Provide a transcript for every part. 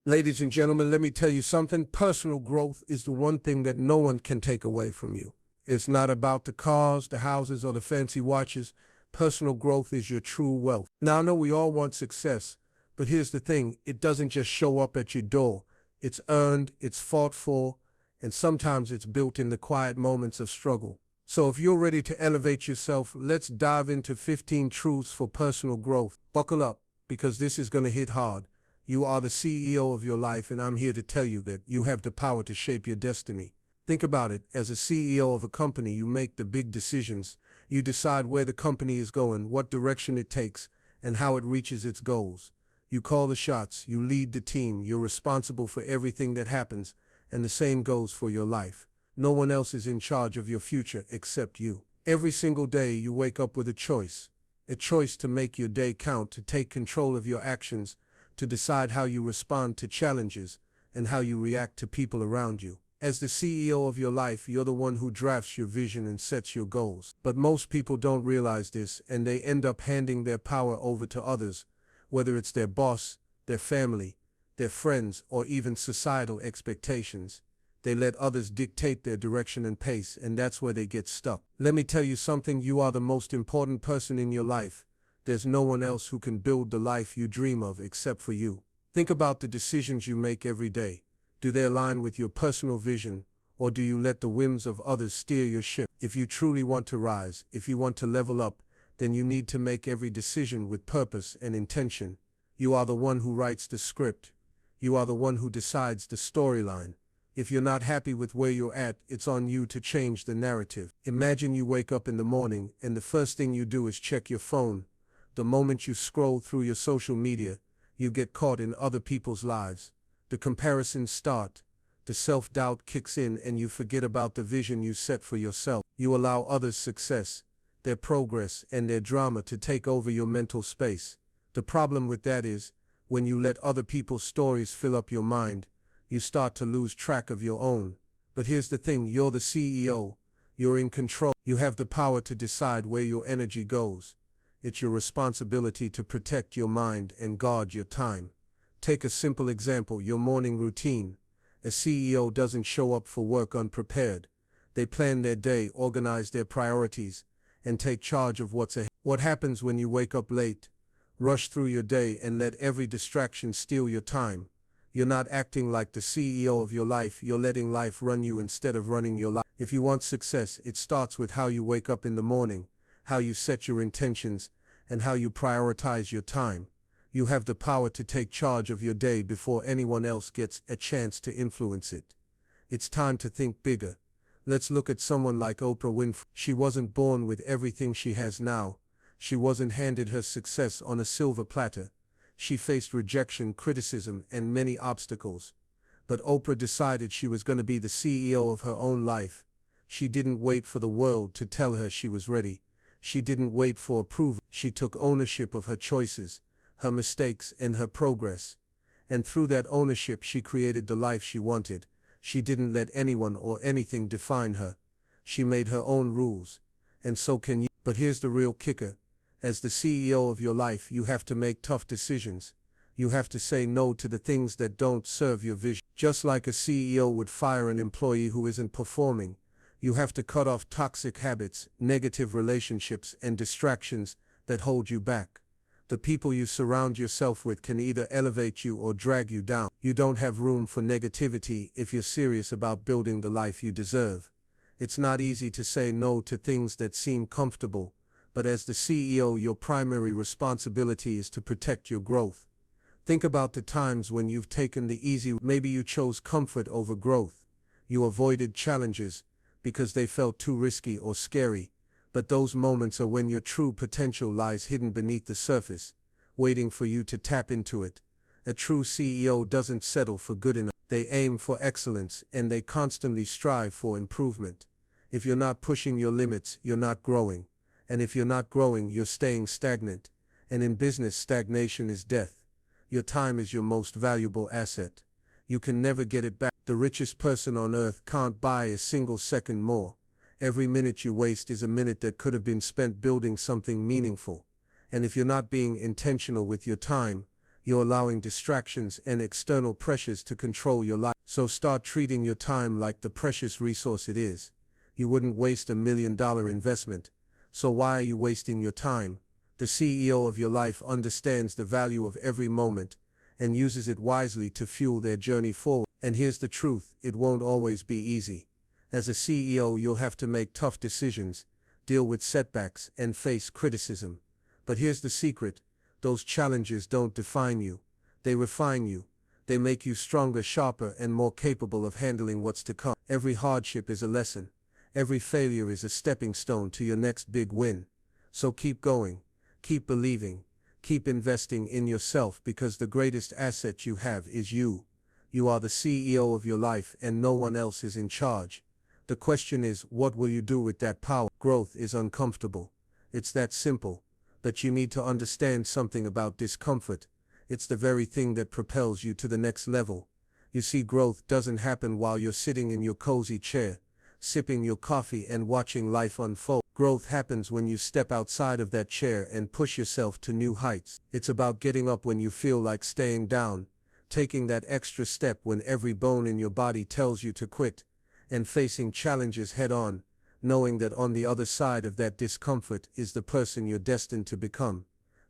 Ladies and gentlemen, let me tell you something. Personal growth is the one thing that no one can take away from you. It's not about the cars, the houses, or the fancy watches. Personal growth is your true wealth. Now, I know we all want success, but here's the thing. It doesn't just show up at your door. It's earned, it's fought for, and sometimes it's built in the quiet moments of struggle. So if you're ready to elevate yourself, let's dive into 15 truths for personal growth. Buckle up, because this is going to hit hard. You are the CEO of your life, and I'm here to tell you that you have the power to shape your destiny. Think about it. As a CEO of a company, you make the big decisions. You decide where the company is going, what direction it takes, and how it reaches its goals. You call the shots, you lead the team, you're responsible for everything that happens, and the same goes for your life. No one else is in charge of your future except you. Every single day you wake up with a choice to make your day count, to take control of your actions, to decide how you respond to challenges, and how you react to people around you. As the CEO of your life, you're the one who drafts your vision and sets your goals. But most people don't realize this, and they end up handing their power over to others, whether it's their boss, their family, their friends, or even societal expectations. They let others dictate their direction and pace, and that's where they get stuck. Let me tell you something. You are the most important person in your life. There's no one else who can build the life you dream of except for you. Think about the decisions you make every day. Do they align with your personal vision, or do you let the whims of others steer your ship? If you truly want to rise, if you want to level up, then you need to make every decision with purpose and intention. You are the one who writes the script. You are the one who decides the storyline. If you're not happy with where you're at, it's on you to change the narrative. Imagine you wake up in the morning and the first thing you do is check your phone. The moment you scroll through your social media, you get caught in other people's lives. The comparisons start, the self-doubt kicks in, and you forget about the vision you set for yourself. You allow others' success, their progress, and their drama to take over your mental space. The problem with that is, when you let other people's stories fill up your mind, you start to lose track of your own. But here's the thing, you're the CEO, you're in control. You have the power to decide where your energy goes. It's your responsibility to protect your mind and guard your time. Take a simple example, your morning routine. A CEO doesn't show up for work unprepared. They plan their day, organize their priorities, and take charge of what's ahead. What happens when you wake up late, rush through your day, and let every distraction steal your time? You're not acting like the CEO of your life, you're letting life run you instead of running your life. If you want success, it starts with how you wake up in the morning, how you set your intentions, and how you prioritize your time. You have the power to take charge of your day before anyone else gets a chance to influence it. It's time to think bigger. Let's look at someone like Oprah Winfrey. She wasn't born with everything she has now. She wasn't handed her success on a silver platter. She faced rejection, criticism, and many obstacles. But Oprah decided she was going to be the CEO of her own life. She didn't wait for the world to tell her she was ready. She didn't wait for approval. She took ownership of her choices, her mistakes, and her progress. And through that ownership, she created the life she wanted. She didn't let anyone or anything define her. She made her own rules. And so can you. But here's the real kicker. As the CEO of your life, you have to make tough decisions. You have to say no to the things that don't serve your vision. Just like a CEO would fire an employee who isn't performing, you have to cut off toxic habits, negative relationships, and distractions that hold you back. The people you surround yourself with can either elevate you or drag you down. You don't have room for negativity if you're serious about building the life you deserve. It's not easy to say no to things that seem comfortable, but as the CEO, your primary responsibility is to protect your growth. Think about the times when you've taken the easy. Maybe you chose comfort over growth. You avoided challenges because they felt too risky or scary. But those moments are when your true potential lies hidden beneath the surface, waiting for you to tap into it. A true CEO doesn't settle for good enough. They aim for excellence, and they constantly strive for improvement. If you're not pushing your limits, you're not growing. And if you're not growing, you're staying stagnant. And in business, stagnation is death. Your time is your most valuable asset. You can never get it back. The richest person on earth can't buy a single second more. Every minute you waste is a minute that could have been spent building something meaningful. And if you're not being intentional with your time, You're allowing distractions and external pressures to control your life. So start treating your time like the precious resource it is. You wouldn't waste $1 million investment. So why are you wasting your time? The CEO of your life understands the value of every moment and uses it wisely to fuel their journey forward. And here's the truth, it won't always be easy. As a CEO, you'll have to make tough decisions, deal with setbacks, and face criticism. But here's the secret, those challenges don't define you. They refine you. They make you stronger, sharper, and more capable of handling what's to come. Every hardship is a lesson. Every failure is a stepping stone to your next big win. So keep going, keep believing, keep investing in yourself, because the greatest asset you have is you. You are the CEO of your life and no one else is in charge. The question is, what will you do with that power? Growth is uncomfortable. It's that simple. But you need to understand something about discomfort. It's the very thing that propels you to the next level. You see, growth doesn't happen while you're sitting in your cozy chair, sipping your coffee and watching life unfold. Growth happens when you step outside of that chair and push yourself to new heights. It's about getting up when you feel like staying down, taking that extra step when every bone in your body tells you to quit, and facing challenges head on, knowing that on the other side of that discomfort is the person you're destined to become.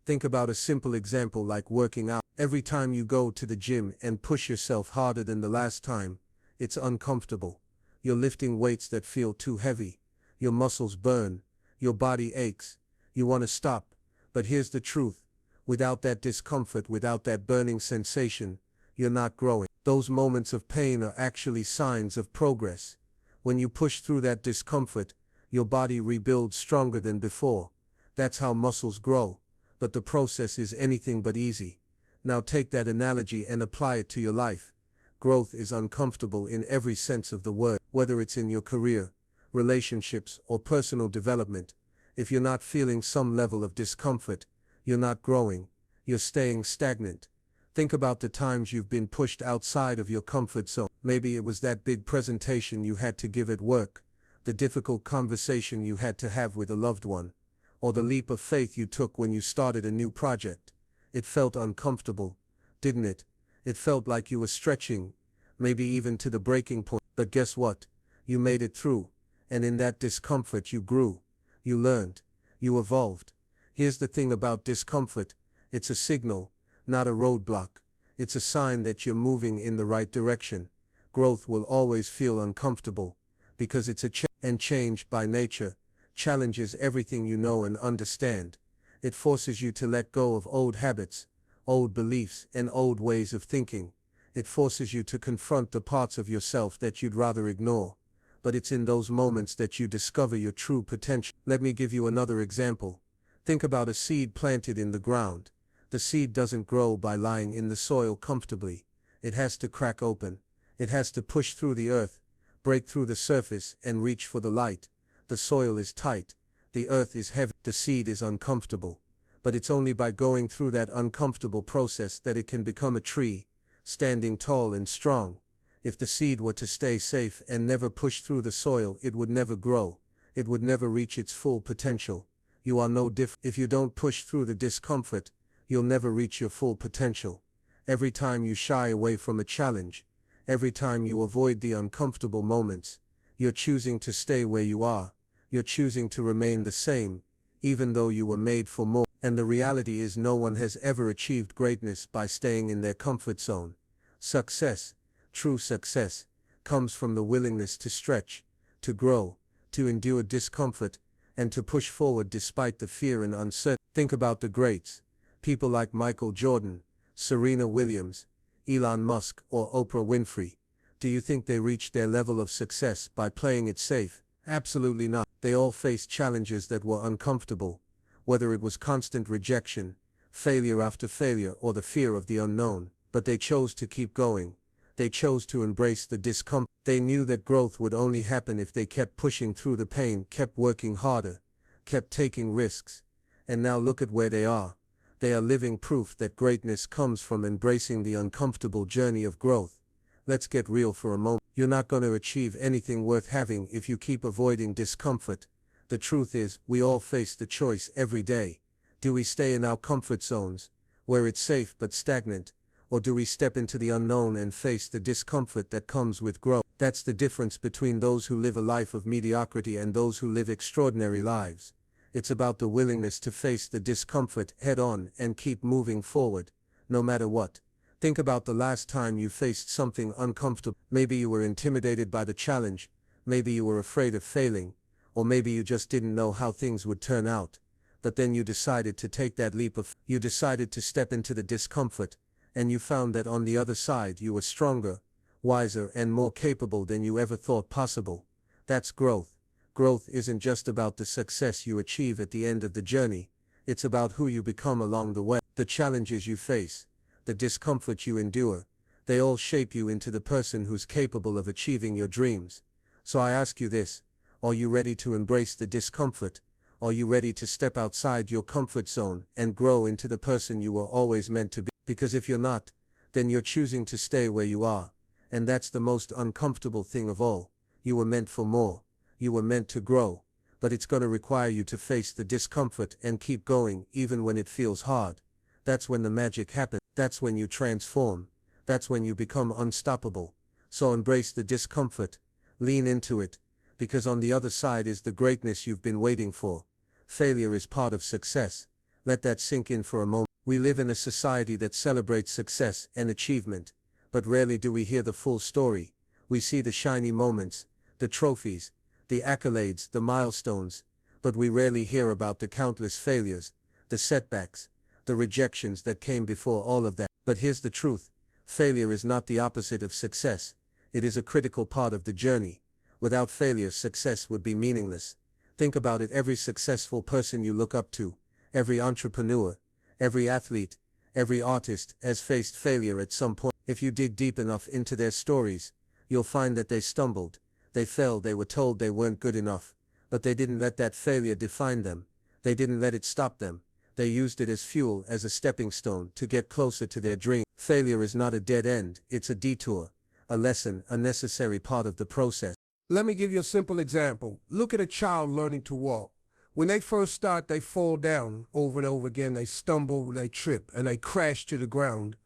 Think about a simple example like working out. Every time you go to the gym and push yourself harder than the last time, it's uncomfortable. You're lifting weights that feel too heavy. Your muscles burn. Your body aches. You want to stop. But here's the truth. Without that discomfort, without that burning sensation, you're not growing. Those moments of pain are actually signs of progress. When you push through that discomfort, your body rebuilds stronger than before. That's how muscles grow. But the process is anything but easy. Now take that analogy and apply it to your life. Growth is uncomfortable in every sense of the word, whether it's in your career, relationships, or personal development. If you're not feeling some level of discomfort, you're not growing, you're staying stagnant. Think about the times you've been pushed outside of your comfort zone. Maybe it was that big presentation you had to give at work, the difficult conversation you had to have with a loved one, or the leap of faith you took when you started a new project. It felt uncomfortable, didn't it? It felt like you were stretching, maybe even to the breaking point. But guess what? You made it through, and in that discomfort you grew, you learned, you evolved. Here's the thing about discomfort, it's a signal, not a roadblock. It's a sign that you're moving in the right direction. Growth will always feel uncomfortable, because it's a change by nature challenges everything you know and understand. It forces you to let go of old habits, old beliefs, and old ways of thinking. It forces you to confront the parts of yourself that you'd rather ignore. But it's in those moments that you discover your true potential. Let me give you another example. Think about a seed planted in the ground. The seed doesn't grow by lying in the soil comfortably. It has to crack open. It has to push through the earth, break through the surface, and reach for the light. The soil is tight. The earth is heavy. The seed is uncomfortable. But it's only by going through that uncomfortable process that it can become a tree, standing tall and strong. If the seed were to stay safe and never push through the soil, it would never grow. It would never reach its full potential. You are no different. If you don't push through the discomfort, you'll never reach your full potential. Every time you shy away from a challenge, every time you avoid the uncomfortable moments, you're choosing to stay where you are. You're choosing to remain the same, even though you were made for more. And the reality is, no one has ever achieved greatness by staying in their comfort zone. Success, true success, comes from the willingness to stretch, to grow, to endure discomfort, and to push forward despite the fear and uncertainty. Think about the greats. People like Michael Jordan, Serena Williams, Elon Musk, or Oprah Winfrey. Do you think they reached their level of success by playing it safe? Absolutely not. They all faced challenges that were uncomfortable, whether it was constant rejection, failure after failure, or the fear of the unknown. But they chose to keep going. They chose to embrace the discomfort. They knew that growth would only happen if they kept pushing through the pain, kept working harder, kept taking risks. And now look at where they are. They are living proof that greatness comes from embracing the uncomfortable journey of growth. Let's get real for a moment. You're not going to achieve anything worth having if you keep avoiding discomfort. The truth is, we all face the choice every day. Do we stay in our comfort zones, where it's safe but stagnant? Or do we step into the unknown and face the discomfort that comes with growth? That's the difference between those who live a life of mediocrity and those who live extraordinary lives. It's about the willingness to face the discomfort head on and keep moving forward, no matter what. Think about the last time you faced something uncomfortable. Maybe you were intimidated by the challenge, maybe you were afraid of failing, or maybe you just didn't know how things would turn out. But then you decided to take that leap you decided to step into the discomfort, and you found that on the other side you were stronger, wiser, and more capable than you ever thought possible. That's growth. Growth isn't just about the success you achieve at the end of the journey, it's about who you become along the way. The challenges you face, the discomfort you endure, they all shape you into the person who's capable of achieving your dreams. So I ask you this, are you ready to embrace the discomfort? Are you ready to step outside your comfort zone and grow into the person you were always meant to be? Because if you're not, then you're choosing to stay where you are, and that's the most uncomfortable thing of all. You were meant for more. You were meant to grow, but it's going to require you to face the discomfort and keep going even when it feels hard. That's when the magic happens. That's when you transform. That's when you become unstoppable. So embrace the discomfort. Lean into it, because on the other side is the greatness you've been waiting for. Failure is part of success. Let that sink in for a moment. We live in a society that celebrates success and achievement, but rarely do we hear the full story. We see the shiny moments, the trophies, the accolades, the milestones, but we rarely hear about the countless failures, the setbacks, the rejections that came before all of that. But here's the truth. Failure is not the opposite of success. It is a critical part of the journey. Without failure, success would be meaningless. Think about it. Every successful person you look up to, every entrepreneur, every athlete, every artist has faced failure at some point. If you dig deep enough into their stories, you'll find that they stumbled, they fell, they were told they weren't good enough, but they didn't let that failure define them. They didn't let it stop them. They used it as fuel, as a stepping stone to get closer to their dream. Failure is not a dead end, it's a detour, a lesson, a necessary part of the process. Let me give you a simple example. Look at a child learning to walk. When they first start, they fall down over and over again. They stumble, they trip, and they crash to the ground.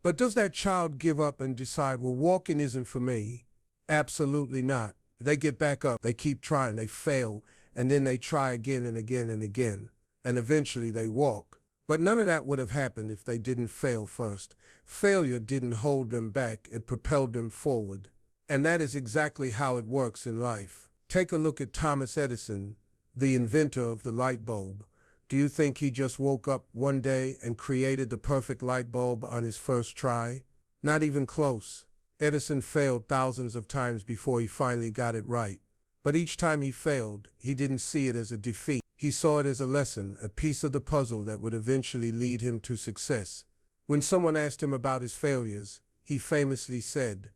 But does that child give up and decide, well, walking isn't for me? Absolutely not. They get back up, they keep trying, they fail, and then they try again and again and again, and eventually they walk. But none of that would have happened if they didn't fail first. Failure didn't hold them back, it propelled them forward. And that is exactly how it works in life. Take a look at Thomas Edison, the inventor of the light bulb. Do you think he just woke up one day and created the perfect light bulb on his first try? Not even close. Edison failed thousands of times before he finally got it right. But each time he failed, he didn't see it as a defeat. He saw it as a lesson, a piece of the puzzle that would eventually lead him to success. When someone asked him about his failures, he famously said,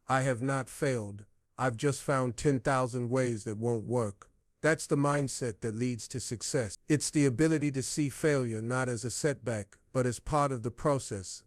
"I have not failed. I've just found 10,000 ways that won't work." That's the mindset that leads to success. It's the ability to see failure not as a setback, but as part of the process,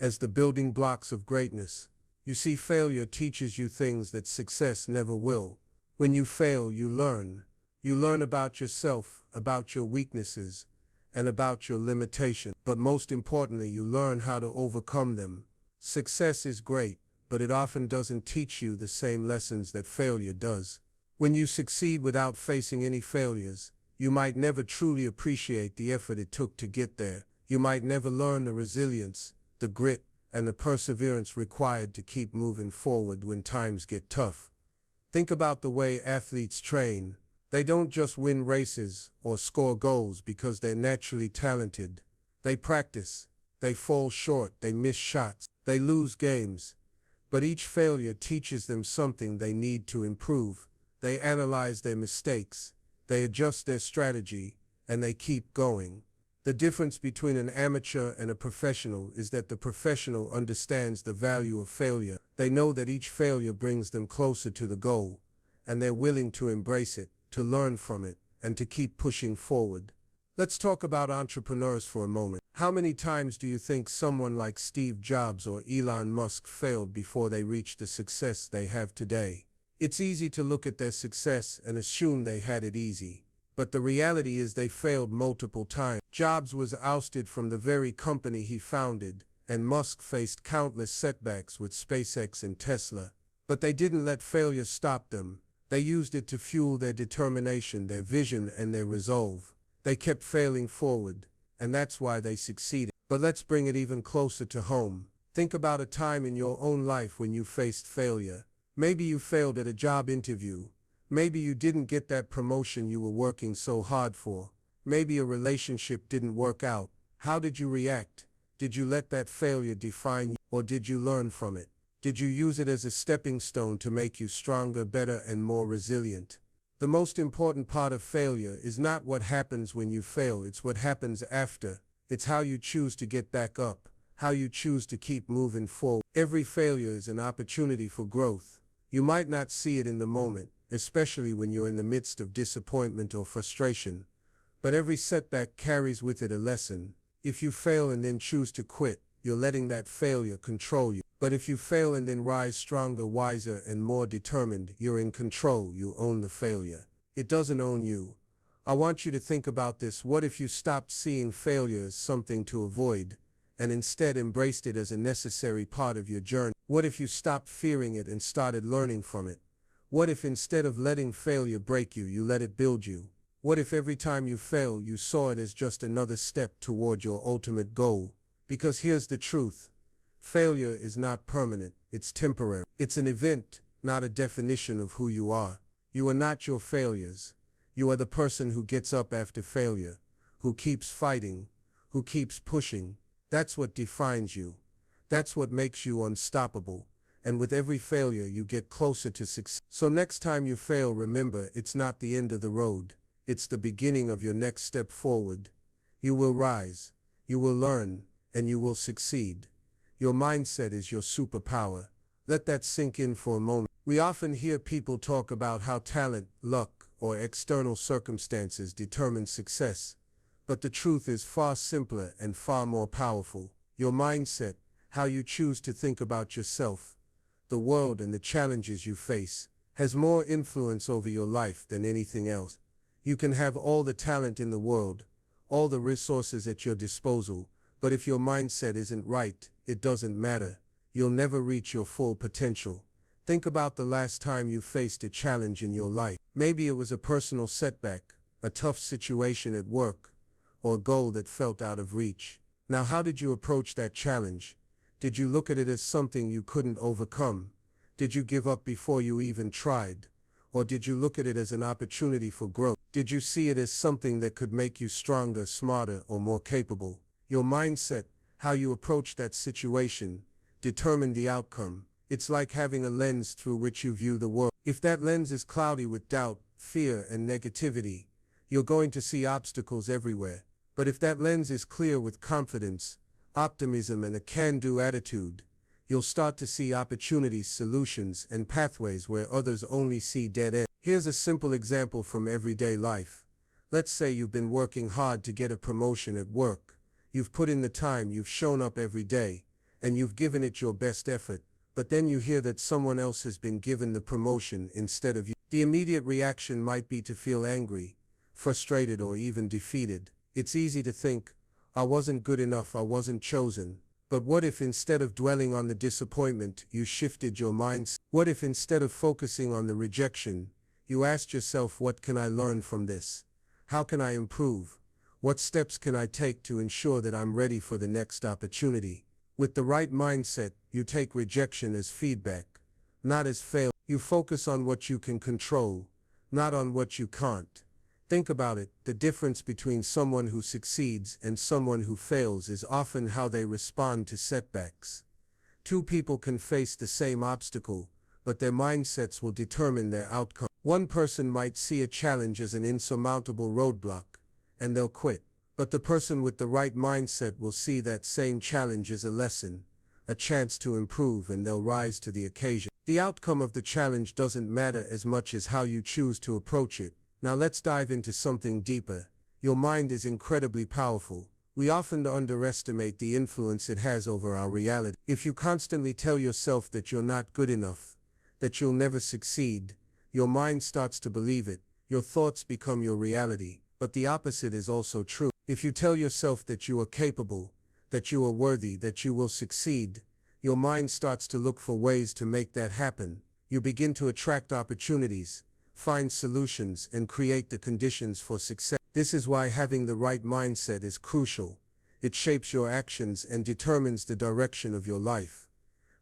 as the building blocks of greatness. You see, failure teaches you things that success never will. When you fail, you learn. You learn about yourself, about your weaknesses, and about your limitations. But most importantly, you learn how to overcome them. Success is great, but it often doesn't teach you the same lessons that failure does. When you succeed without facing any failures, you might never truly appreciate the effort it took to get there. You might never learn the resilience, the grit, and the perseverance required to keep moving forward when times get tough. Think about the way athletes train. They don't just win races or score goals because they're naturally talented. They practice, they fall short, they miss shots, they lose games. But each failure teaches them something they need to improve. They analyze their mistakes, they adjust their strategy, and they keep going. The difference between an amateur and a professional is that the professional understands the value of failure. They know that each failure brings them closer to the goal, and they're willing to embrace it, to learn from it, and to keep pushing forward. Let's talk about entrepreneurs for a moment. How many times do you think someone like Steve Jobs or Elon Musk failed before they reached the success they have today? It's easy to look at their success and assume they had it easy. But the reality is they failed multiple times. Jobs was ousted from the very company he founded, and Musk faced countless setbacks with SpaceX and Tesla. But they didn't let failure stop them. They used it to fuel their determination, their vision, and their resolve. They kept failing forward, and that's why they succeeded. But let's bring it even closer to home. Think about a time in your own life when you faced failure. Maybe you failed at a job interview. Maybe you didn't get that promotion you were working so hard for. Maybe a relationship didn't work out. How did you react? Did you let that failure define you, or did you learn from it? Did you use it as a stepping stone to make you stronger, better, and more resilient? The most important part of failure is not what happens when you fail, it's what happens after. It's how you choose to get back up, how you choose to keep moving forward. Every failure is an opportunity for growth. You might not see it in the moment, especially when you're in the midst of disappointment or frustration, but every setback carries with it a lesson. If you fail and then choose to quit, you're letting that failure control you. But if you fail and then rise stronger, wiser, and more determined, you're in control. You own the failure. It doesn't own you. I want you to think about this. What if you stopped seeing failure as something to avoid, and instead embraced it as a necessary part of your journey? What if you stopped fearing it and started learning from it? What if instead of letting failure break you, you let it build you? What if every time you fail, you saw it as just another step toward your ultimate goal? Because here's the truth. Failure is not permanent, it's temporary. It's an event, not a definition of who you are. You are not your failures. You are the person who gets up after failure, who keeps fighting, who keeps pushing. That's what defines you. That's what makes you unstoppable. And with every failure, you get closer to success. So next time you fail, remember, it's not the end of the road. It's the beginning of your next step forward. You will rise, you will learn, and you will succeed. Your mindset is your superpower. Let that sink in for a moment. We often hear people talk about how talent, luck, or external circumstances determine success. But the truth is far simpler and far more powerful. Your mindset, how you choose to think about yourself, the world, and the challenges you face, has more influence over your life than anything else. You can have all the talent in the world, all the resources at your disposal, but if your mindset isn't right, it doesn't matter. You'll never reach your full potential. Think about the last time you faced a challenge in your life. Maybe it was a personal setback, a tough situation at work, or a goal that felt out of reach. Now, how did you approach that challenge? Did you look at it as something you couldn't overcome? Did you give up before you even tried? Or did you look at it as an opportunity for growth? Did you see it as something that could make you stronger, smarter, or more capable? Your mindset, how you approach that situation, determine the outcome. It's like having a lens through which you view the world. If that lens is cloudy with doubt, fear, and negativity, you're going to see obstacles everywhere. But if that lens is clear with confidence, optimism, and a can-do attitude, you'll start to see opportunities, solutions, and pathways where others only see dead ends. Here's a simple example from everyday life. Let's say you've been working hard to get a promotion at work. You've put in the time, you've shown up every day, and you've given it your best effort. But then you hear that someone else has been given the promotion instead of you. The immediate reaction might be to feel angry, frustrated, or even defeated. It's easy to think, I wasn't good enough, I wasn't chosen. But what if instead of dwelling on the disappointment, you shifted your mindset? What if instead of focusing on the rejection, you asked yourself, what can I learn from this? How can I improve? What steps can I take to ensure that I'm ready for the next opportunity? With the right mindset, you take rejection as feedback, not as failure. You focus on what you can control, not on what you can't. Think about it. The difference between someone who succeeds and someone who fails is often how they respond to setbacks. Two people can face the same obstacle, but their mindsets will determine their outcome. One person might see a challenge as an insurmountable roadblock, and they'll quit. But the person with the right mindset will see that same challenge as a lesson, a chance to improve, and they'll rise to the occasion. The outcome of the challenge doesn't matter as much as how you choose to approach it. Now let's dive into something deeper. Your mind is incredibly powerful. We often underestimate the influence it has over our reality. If you constantly tell yourself that you're not good enough, that you'll never succeed, your mind starts to believe it. Your thoughts become your reality. But the opposite is also true. If you tell yourself that you are capable, that you are worthy, that you will succeed, your mind starts to look for ways to make that happen. You begin to attract opportunities, find solutions, and create the conditions for success. This is why having the right mindset is crucial. It shapes your actions and determines the direction of your life.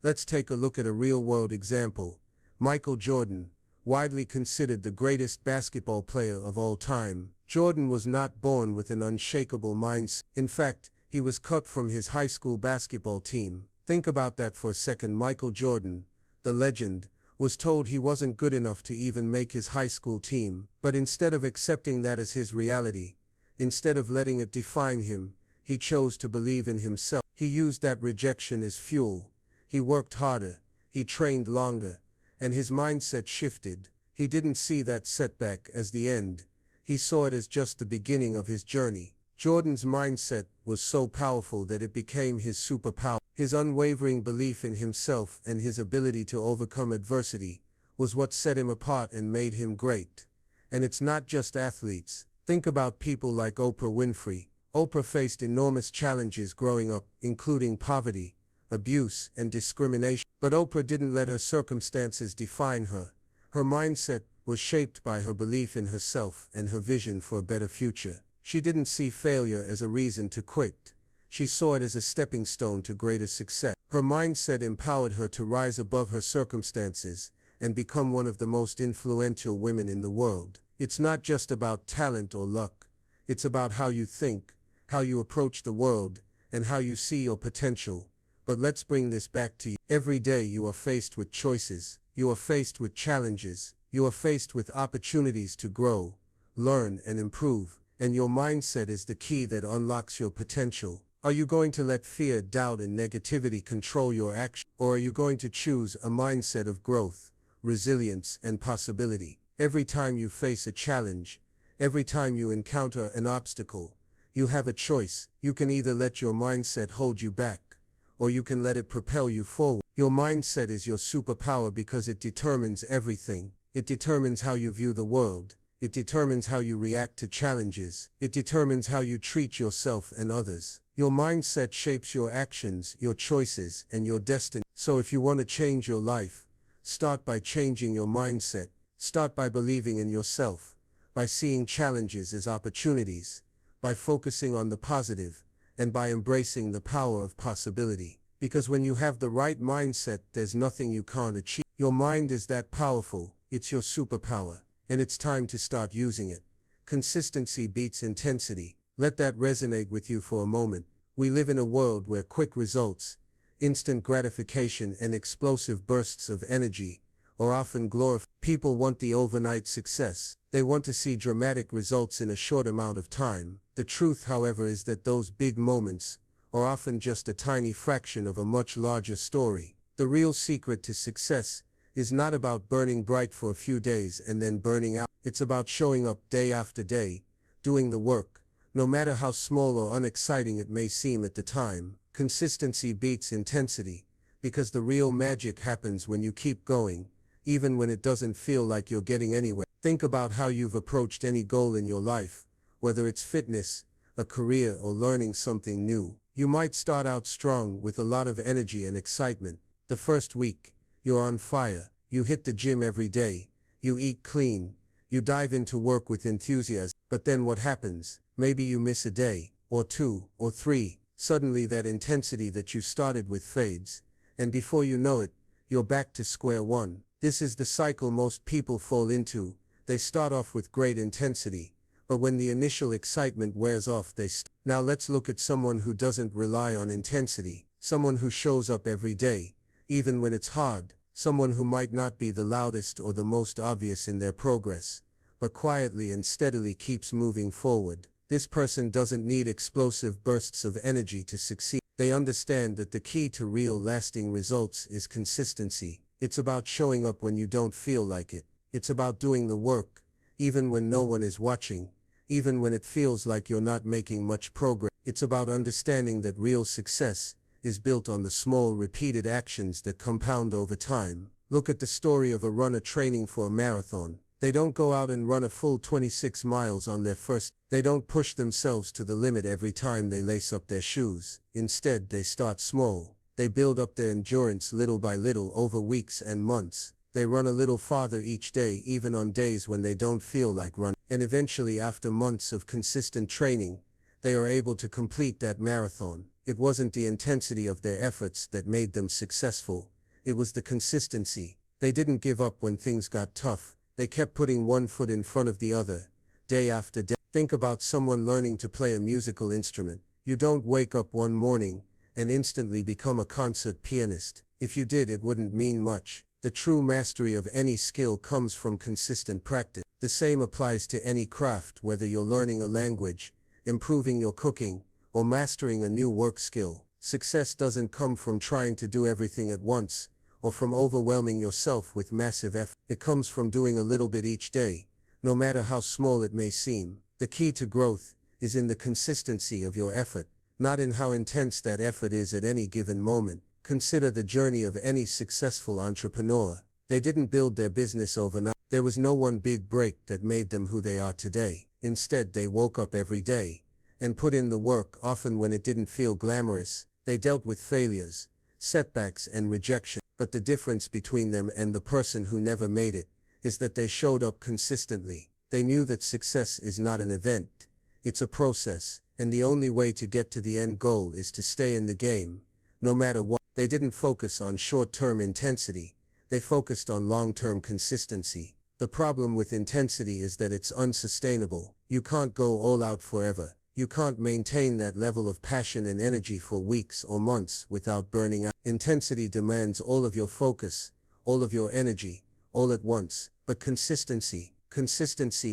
Let's take a look at a real-world example. Michael Jordan, widely considered the greatest basketball player of all time. Jordan was not born with an unshakable mindset. In fact, he was cut from his high school basketball team. Think about that for a second. Michael Jordan, the legend, was told he wasn't good enough to even make his high school team. But instead of accepting that as his reality, instead of letting it define him, he chose to believe in himself. He used that rejection as fuel. He worked harder, he trained longer, and his mindset shifted. He didn't see that setback as the end. He saw it as just the beginning of his journey. Jordan's mindset was so powerful that it became his superpower. His unwavering belief in himself and his ability to overcome adversity was what set him apart and made him great. And it's not just athletes. Think about people like Oprah Winfrey. Oprah faced enormous challenges growing up, including poverty, abuse, and discrimination. But Oprah didn't let her circumstances define her. Her mindset was shaped by her belief in herself and her vision for a better future. She didn't see failure as a reason to quit. She saw it as a stepping stone to greater success. Her mindset empowered her to rise above her circumstances and become one of the most influential women in the world. It's not just about talent or luck. It's about how you think, how you approach the world, and how you see your potential. But let's bring this back to you. Every day you are faced with choices. You are faced with challenges. You are faced with opportunities to grow, learn, and improve. And your mindset is the key that unlocks your potential. Are you going to let fear, doubt, and negativity control your action? Or are you going to choose a mindset of growth, resilience, and possibility? Every time you face a challenge, every time you encounter an obstacle, you have a choice. You can either let your mindset hold you back, or you can let it propel you forward. Your mindset is your superpower because it determines everything. It determines how you view the world. It determines how you react to challenges. It determines how you treat yourself and others. Your mindset shapes your actions, your choices, and your destiny. So if you want to change your life, start by changing your mindset. Start by believing in yourself, by seeing challenges as opportunities, by focusing on the positive, and by embracing the power of possibility. Because when you have the right mindset, there's nothing you can't achieve. Your mind is that powerful. It's your superpower. And it's time to start using it. Consistency beats intensity. Let that resonate with you for a moment. We live in a world where quick results, instant gratification, and explosive bursts of energy are often glorified. People want the overnight success. They want to see dramatic results in a short amount of time. The truth, however, is that those big moments are often just a tiny fraction of a much larger story. The real secret to success is not about burning bright for a few days and then burning out. It's about showing up day after day, doing the work, no matter how small or unexciting it may seem at the time. Consistency beats intensity, because the real magic happens when you keep going, even when it doesn't feel like you're getting anywhere. Think about how you've approached any goal in your life, whether it's fitness, a career, or learning something new. You might start out strong with a lot of energy and excitement. The first week, you're on fire. You hit the gym every day. You eat clean. You dive into work with enthusiasm. But then what happens? Maybe you miss a day, or two, or three. Suddenly that intensity that you started with fades. And before you know it, you're back to square one. This is the cycle most people fall into. They start off with great intensity, but when the initial excitement wears off, they stop. Now let's look at someone who doesn't rely on intensity. Someone who shows up every day, even when it's hard. Someone who might not be the loudest or the most obvious in their progress, but quietly and steadily keeps moving forward. This person doesn't need explosive bursts of energy to succeed. They understand that the key to real lasting results is consistency. It's about showing up when you don't feel like it. It's about doing the work, even when no one is watching, even when it feels like you're not making much progress. It's about understanding that real success is built on the small, repeated actions that compound over time. Look at the story of a runner training for a marathon. They don't go out and run a full 26 miles on their first. They don't push themselves to the limit every time they lace up their shoes. Instead, they start small. They build up their endurance little by little over weeks and months. They run a little farther each day, even on days when they don't feel like running. And eventually, after months of consistent training, they are able to complete that marathon. It wasn't the intensity of their efforts that made them successful. It was the consistency. They didn't give up when things got tough. They kept putting one foot in front of the other, day after day. Think about someone learning to play a musical instrument. You don't wake up one morning and instantly become a concert pianist. If you did, it wouldn't mean much. The true mastery of any skill comes from consistent practice. The same applies to any craft, whether you're learning a language, improving your cooking, or mastering a new work skill. Success doesn't come from trying to do everything at once, or from overwhelming yourself with massive effort. It comes from doing a little bit each day, no matter how small it may seem. The key to growth is in the consistency of your effort, not in how intense that effort is at any given moment. Consider the journey of any successful entrepreneur. They didn't build their business overnight. There was no one big break that made them who they are today. Instead, they woke up every day and put in the work, often when it didn't feel glamorous. They dealt with failures, setbacks, and rejection. But the difference between them and the person who never made it is that they showed up consistently. They knew that success is not an event, it's a process, and the only way to get to the end goal is to stay in the game, no matter what. They didn't focus on short-term intensity, they focused on long-term consistency. The problem with intensity is that it's unsustainable. You can't go all out forever. You can't maintain that level of passion and energy for weeks or months without burning out. Intensity demands all of your focus, all of your energy, all at once. But consistency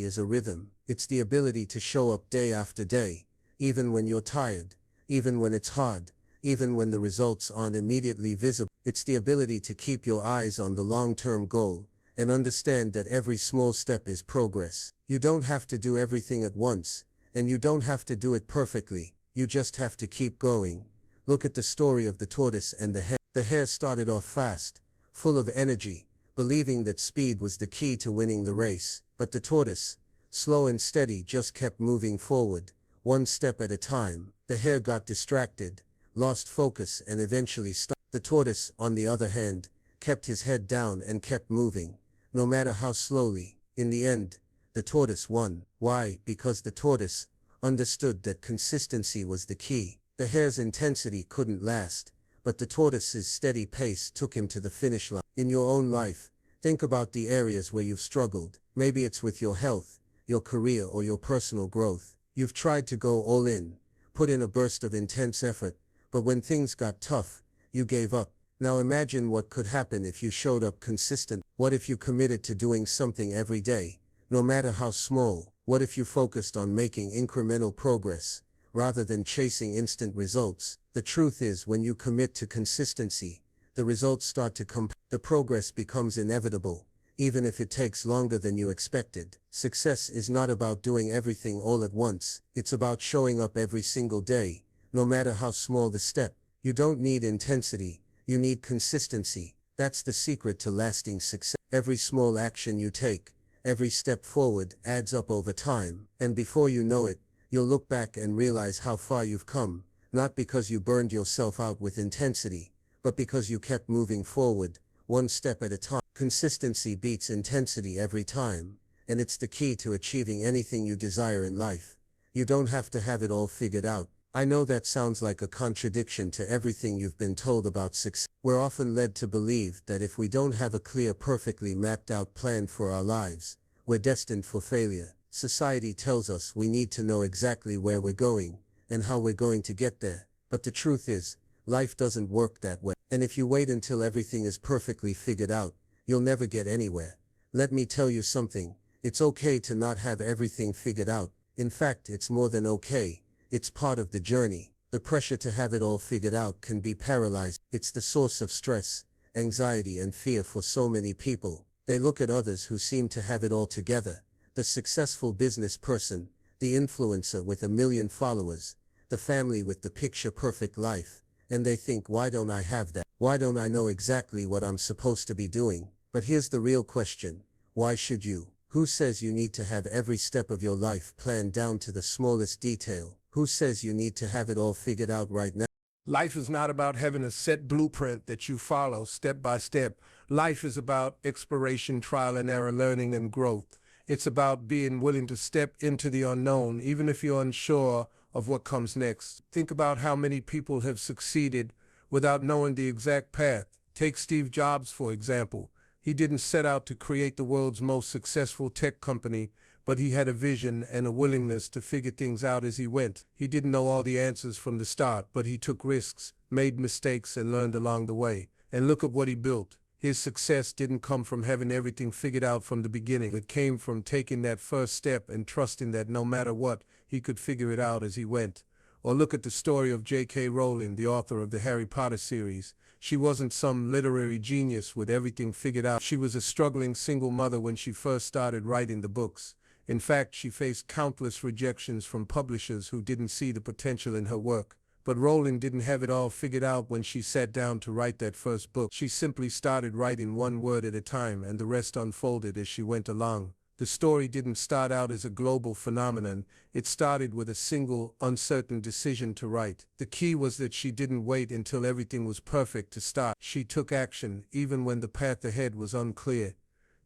is a rhythm. It's the ability to show up day after day, even when you're tired, even when it's hard, even when the results aren't immediately visible. It's the ability to keep your eyes on the long-term goal and understand that every small step is progress. You don't have to do everything at once, and you don't have to do it perfectly. You just have to keep going. Look at the story of the tortoise and the hare. The hare started off fast, full of energy, believing that speed was the key to winning the race. But the tortoise, slow and steady, just kept moving forward, one step at a time. The hare got distracted, lost focus, and eventually stopped. The tortoise, on the other hand, kept his head down and kept moving, no matter how slowly. In the end, the tortoise won. Why? Because the tortoise understood that consistency was the key. The hare's intensity couldn't last, but the tortoise's steady pace took him to the finish line. In your own life, think about the areas where you've struggled. Maybe it's with your health, your career, or your personal growth. You've tried to go all in, put in a burst of intense effort, but when things got tough, you gave up. Now imagine what could happen if you showed up consistent. What if you committed to doing something every day, no matter how small? What if you focused on making incremental progress, rather than chasing instant results? The truth is, when you commit to consistency, the results start to come. The progress becomes inevitable, even if it takes longer than you expected. Success is not about doing everything all at once. It's about showing up every single day, no matter how small the step. You don't need intensity, you need consistency. That's the secret to lasting success. Every small action you take, every step forward, adds up over time, and before you know it, you'll look back and realize how far you've come, not because you burned yourself out with intensity, but because you kept moving forward, one step at a time. Consistency beats intensity every time, and it's the key to achieving anything you desire in life. You don't have to have it all figured out. I know that sounds like a contradiction to everything you've been told about success. We're often led to believe that if we don't have a clear, perfectly mapped out plan for our lives, we're destined for failure. Society tells us we need to know exactly where we're going and how we're going to get there. But the truth is, life doesn't work that way. And if you wait until everything is perfectly figured out, you'll never get anywhere. Let me tell you something. It's okay to not have everything figured out. In fact, it's more than okay. It's part of the journey. The pressure to have it all figured out can be paralyzing. It's the source of stress, anxiety, and fear for so many people. They look at others who seem to have it all together. The successful business person, the influencer with 1 million followers, the family with the picture-perfect life, and they think, why don't I have that? Why don't I know exactly what I'm supposed to be doing? But here's the real question. Why should you? Who says you need to have every step of your life planned down to the smallest detail? Who says you need to have it all figured out right now? Life is not about having a set blueprint that you follow step by step. Life is about exploration, trial and error, learning and growth. It's about being willing to step into the unknown, even if you're unsure of what comes next. Think about how many people have succeeded without knowing the exact path. Take Steve Jobs, for example. He didn't set out to create the world's most successful tech company, but he had a vision and a willingness to figure things out as he went. He didn't know all the answers from the start, but he took risks, made mistakes, and learned along the way. And look at what he built. His success didn't come from having everything figured out from the beginning. It came from taking that first step and trusting that no matter what, he could figure it out as he went. Or look at the story of J.K. Rowling, the author of the Harry Potter series. She wasn't some literary genius with everything figured out. She was a struggling single mother when she first started writing the books. In fact, she faced countless rejections from publishers who didn't see the potential in her work. But Rowling didn't have it all figured out when she sat down to write that first book. She simply started writing one word at a time, and the rest unfolded as she went along. The story didn't start out as a global phenomenon. It started with a single, uncertain decision to write. The key was that she didn't wait until everything was perfect to start. She took action, even when the path ahead was unclear.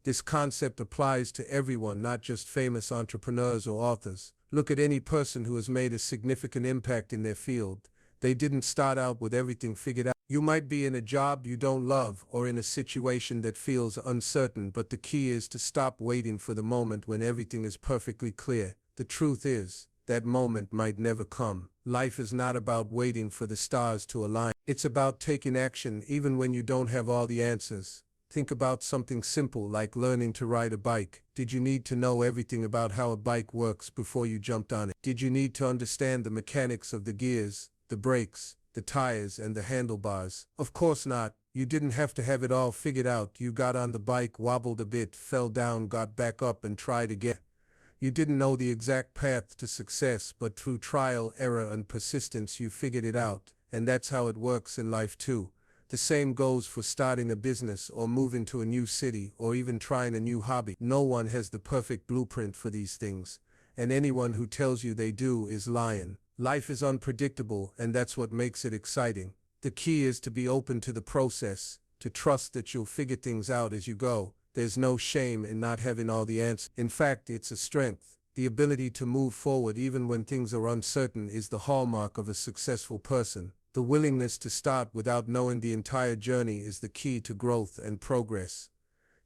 This concept applies to everyone, not just famous entrepreneurs or authors. Look at any person who has made a significant impact in their field. They didn't start out with everything figured out. You might be in a job you don't love or in a situation that feels uncertain, but the key is to stop waiting for the moment when everything is perfectly clear. The truth is, that moment might never come. Life is not about waiting for the stars to align. It's about taking action even when you don't have all the answers. Think about something simple like learning to ride a bike. Did you need to know everything about how a bike works before you jumped on it? Did you need to understand the mechanics of the gears, the brakes, the tires, and the handlebars? Of course not. You didn't have to have it all figured out. You got on the bike, wobbled a bit, fell down, got back up, and tried again. You didn't know the exact path to success, but through trial, error, and persistence, you figured it out. And that's how it works in life too. The same goes for starting a business or moving to a new city or even trying a new hobby. No one has the perfect blueprint for these things, and anyone who tells you they do is lying. Life is unpredictable, and that's what makes it exciting. The key is to be open to the process, to trust that you'll figure things out as you go. There's no shame in not having all the answers. In fact, it's a strength. The ability to move forward even when things are uncertain is the hallmark of a successful person. The willingness to start without knowing the entire journey is the key to growth and progress.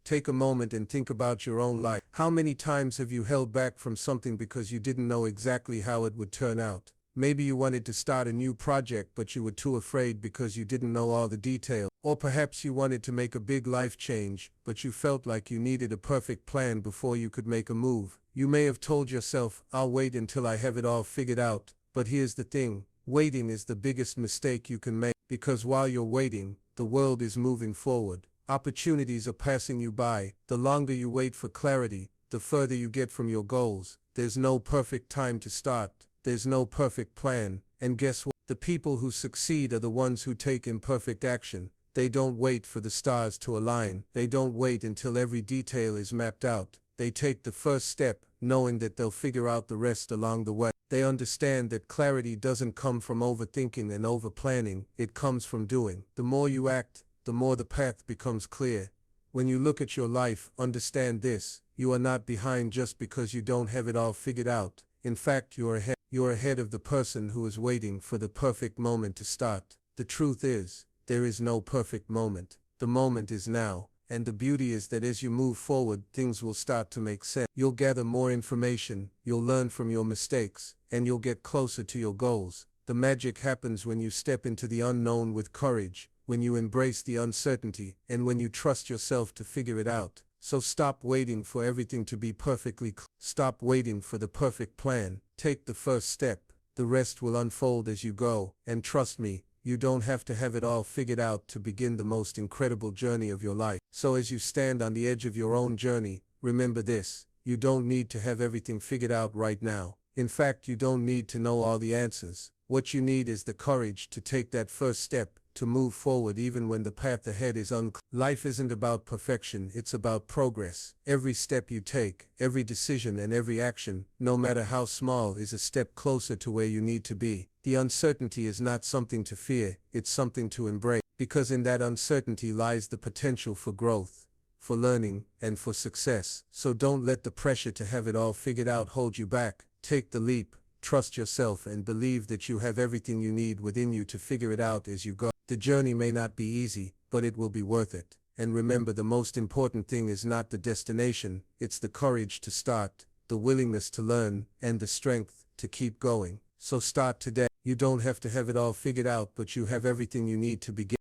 Take a moment and think about your own life. How many times have you held back from something because you didn't know exactly how it would turn out? Maybe you wanted to start a new project, but you were too afraid because you didn't know all the details. Or perhaps you wanted to make a big life change, but you felt like you needed a perfect plan before you could make a move. You may have told yourself, I'll wait until I have it all figured out. But here's the thing. Waiting is the biggest mistake you can make, because while you're waiting, the world is moving forward. Opportunities are passing you by. The longer you wait for clarity, the further you get from your goals. There's no perfect time to start. There's no perfect plan. And guess what? The people who succeed are the ones who take imperfect action. They don't wait for the stars to align. They don't wait until every detail is mapped out. They take the first step, knowing that they'll figure out the rest along the way. They understand that clarity doesn't come from overthinking and overplanning. It comes from doing. The more you act, the more the path becomes clear. When you look at your life, understand this. You are not behind just because you don't have it all figured out. In fact, you're ahead. You're ahead of the person who is waiting for the perfect moment to start. The truth is, there is no perfect moment. The moment is now. And the beauty is that as you move forward, things will start to make sense. You'll gather more information, you'll learn from your mistakes, and you'll get closer to your goals. The magic happens when you step into the unknown with courage, when you embrace the uncertainty, and when you trust yourself to figure it out. So stop waiting for everything to be perfectly clear. Stop waiting for the perfect plan. Take the first step. The rest will unfold as you go. And trust me, you don't have to have it all figured out to begin the most incredible journey of your life. So as you stand on the edge of your own journey, remember this. You don't need to have everything figured out right now. In fact, you don't need to know all the answers. What you need is the courage to take that first step, to move forward even when the path ahead is unclear. Life isn't about perfection, it's about progress. Every step you take, every decision and every action, no matter how small, is a step closer to where you need to be. The uncertainty is not something to fear, it's something to embrace, because in that uncertainty lies the potential for growth, for learning, and for success. So don't let the pressure to have it all figured out hold you back. Take the leap, trust yourself, and believe that you have everything you need within you to figure it out as you go. The journey may not be easy, but it will be worth it. And remember, the most important thing is not the destination, it's the courage to start, the willingness to learn, and the strength to keep going. So start today. You don't have to have it all figured out, but you have everything you need to begin.